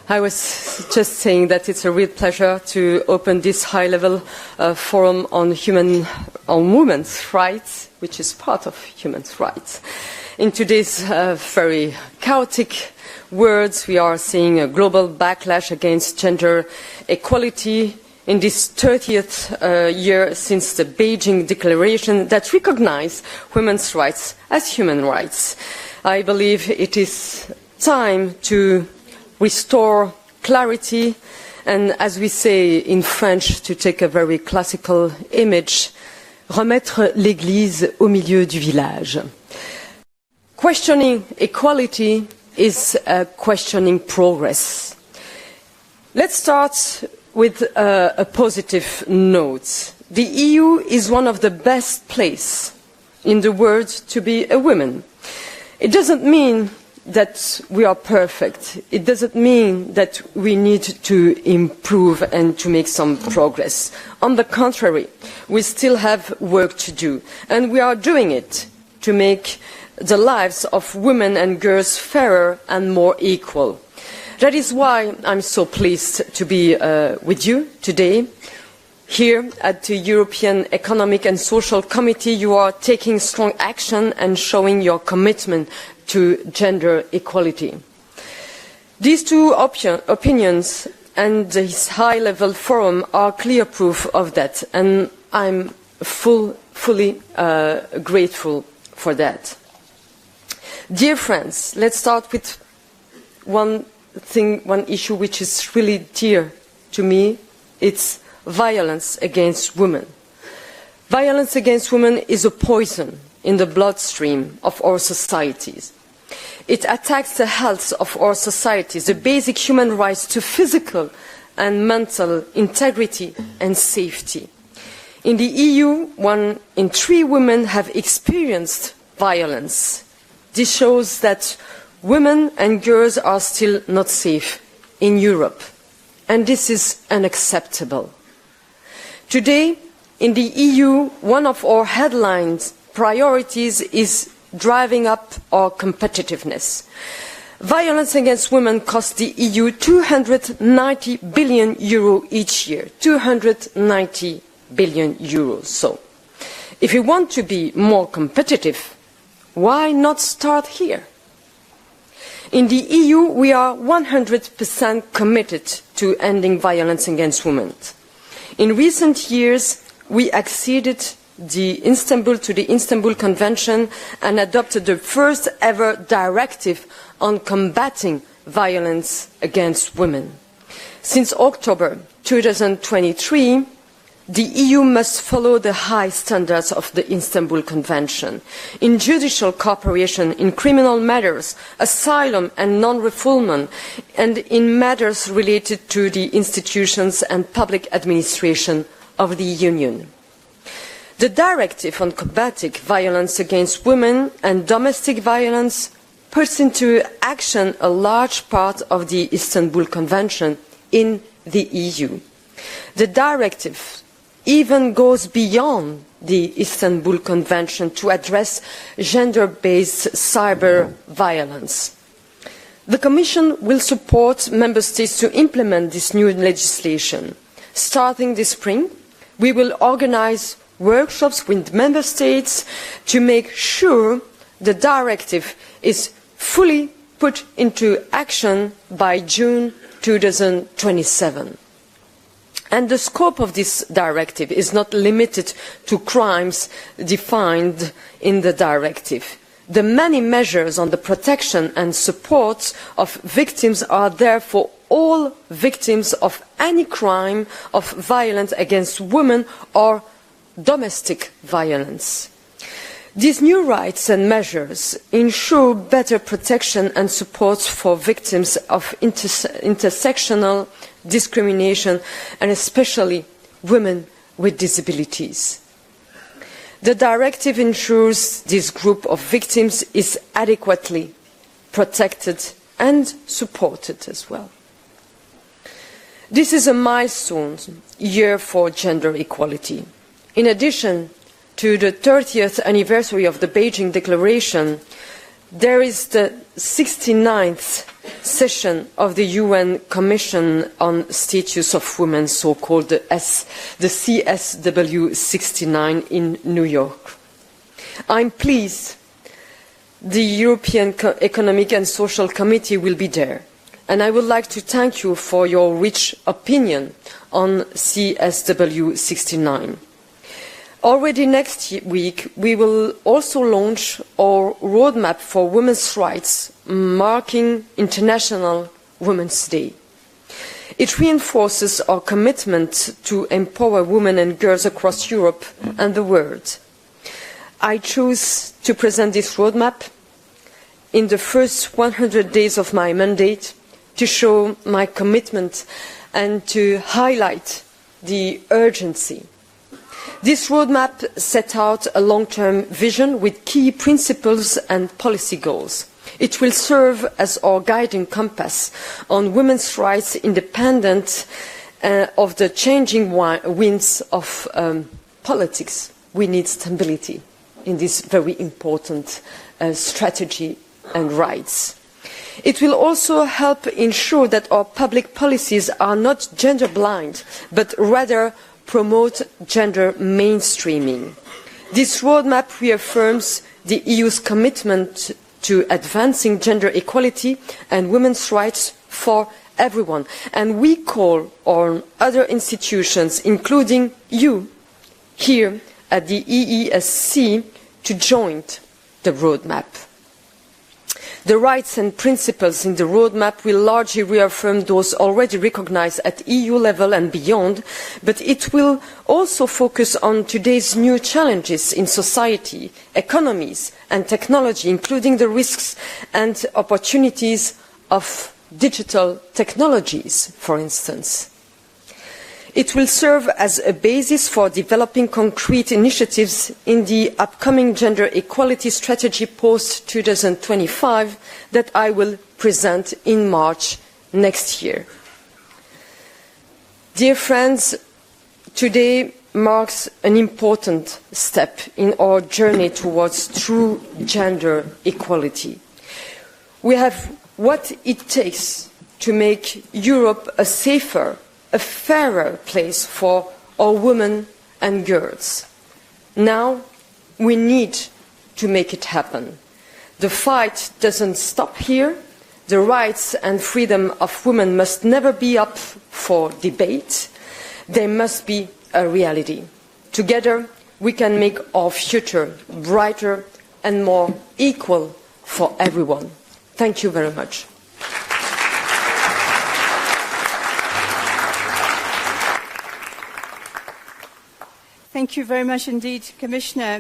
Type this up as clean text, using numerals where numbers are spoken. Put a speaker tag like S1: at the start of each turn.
S1: I was just saying that it's a real pleasure to open this high-level forum on women's rights, which is part of human rights. In today's very chaotic world, we are seeing a global backlash against gender equality in this 30th year since the Beijing Declaration that recognized women's rights as human rights. I believe it is time to restore clarity and, as we say in French, to take a very classical image, remettre l'église au milieu du village. Questioning equality is questioning progress. Let's start with a positive note. The EU is one of the best places in the world to be a woman. It doesn't mean that we are perfect. It doesn't mean that we need to improve and to make some progress. On the contrary, we still have work to do, and we are doing it to make the lives of women and girls fairer and more equal. That is why I'm so pleased to be with you today. Here at the European Economic and Social Committee, you are taking strong action and showing your commitment to gender equality. These two opinions and this high-level forum are clear proof of that, and I'm fully grateful for that. Dear friends, let's start with one issue which is really dear to me. It's violence against women. Violence against women is a poison in the bloodstream of our societies. It attacks the health of our societies, the basic human rights to physical and mental integrity and safety. In the EU, 1 in 3 women have experienced violence. This shows that women and girls are still not safe in Europe, and this is unacceptable. Today, in the EU, one of our headline priorities is driving up our competitiveness. Violence against women costs the EU €290 billion each year. €290 billion. So, if we want to be more competitive, why not start here? In the EU, we are 100% committed to ending violence against women. In recent years, we acceded the Istanbul Convention and adopted the first ever directive on combating violence against women. Since October 2023, the EU must follow the high standards of the Istanbul Convention in judicial cooperation, in criminal matters, asylum and non-refoulement, and in matters related to the institutions and public administration of the Union. The directive on combating violence against women and domestic violence puts into action a large part of the Istanbul Convention in the EU. The directive even goes beyond the Istanbul Convention to address gender-based cyber violence. The Commission will support Member States to implement this new legislation. Starting this spring, we will organise workshops with Member States to make sure the directive is fully put into action by June 2027. And the scope of this directive is not limited to crimes defined in the directive. The many measures on the protection and support of victims are there for all victims of any crime of violence against women or domestic violence. These new rights and measures ensure better protection and support for victims of intersectional discrimination, and especially women with disabilities. The directive ensures this group of victims is adequately protected and supported as well. This is a milestone year for gender equality. In addition to the 30th anniversary of the Beijing Declaration, There is the 69th session of the UN Commission on Status of Women, so-called the CSW 69 in New York. I'm pleased the European Economic and Social Committee will be there, and I would like to thank you for your rich opinion on CSW 69. Already next week, we will also launch our roadmap for women's rights, marking International Women's Day. It reinforces our commitment to empower women and girls across Europe and the world. I choose to present this roadmap in the first 100 days of my mandate to show my commitment and to highlight the urgency. This roadmap set out a long-term vision with key principles and policy goals. It will serve as our guiding compass on women's rights independent of the changing winds of politics. We need stability in this very important strategy and rights. It will also help ensure that our public policies are not gender blind, but rather promote gender mainstreaming. This roadmap reaffirms the EU's commitment to advancing gender equality and women's rights for everyone, and we call on other institutions, including you here at the EESC, to join the roadmap. The rights and principles in the roadmap will largely reaffirm those already recognised at EU level and beyond, but it will also focus on today's new challenges in society, economies and technology, including the risks and opportunities of digital technologies, for instance. It will serve as a basis for developing concrete initiatives in the upcoming gender equality strategy post-2025 that I will present in March next year. Dear friends, today marks an important step in our journey towards true gender equality. We have what it takes to make Europe a safer, a fairer place for our women and girls. Now we need to make it happen. The fight doesn't stop here. The rights and freedom of women must never be up for debate. They must be a reality. Together we can make our future brighter and more equal for everyone. Thank you very much.
S2: Thank you very much indeed, Commissioner.